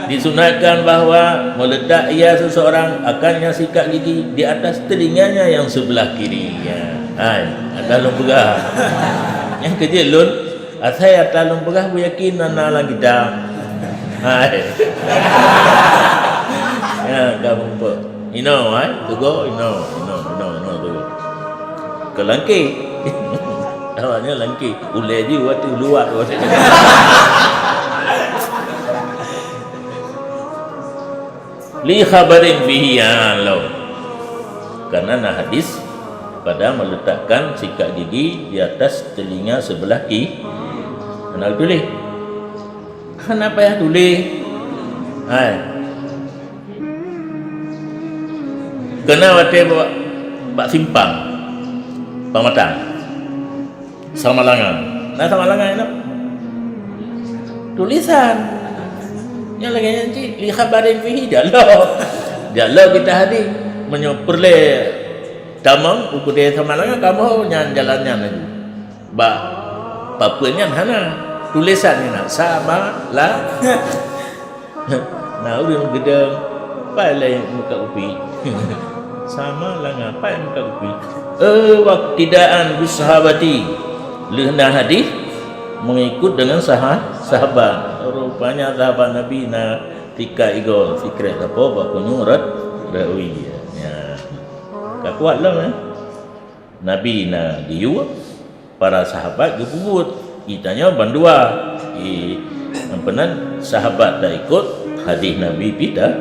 Disunatkan bahawa meletak ia seseorang akannya sikat gigi di atas telinganya yang sebelah kiri. Atas lumpegah. Yang kerja lun, saya atas lumpegah yakin nana lah kita. Ya, kamu apa? You know, to go, you know, to go. Ke langki. Awaknya langki. Ulai je waktu luar. Li khabarin bihi law. Karena hadis pada meletakkan sikat gigi di atas telinga sebelah kiri. Kenal tulis. Kenapa ya tulis? Kena wate bak simpang pamatang sama langan. Nah sama langan itu tulisan yang lagi nanti li khabarin fihi jalo kita hadir menyoperle tamang uku dia sama langan kamu nyan jalannya lagi bak papunya hana tulisan ni nak sama lah. Nah udah gedeng pai muka upi. Sama lah ngapain muka upi. Waktidaan bisahabati. Lehna hadis mengikut dengan sahabat. Rupanya sahabat Nabi na tika igol fikret apa bakunyurat rawi. Ya. Ka kuat lah Nabi na diu para sahabat gebut. Itanya bandua. Ampenan sahabat dah ikut hadis Nabi pita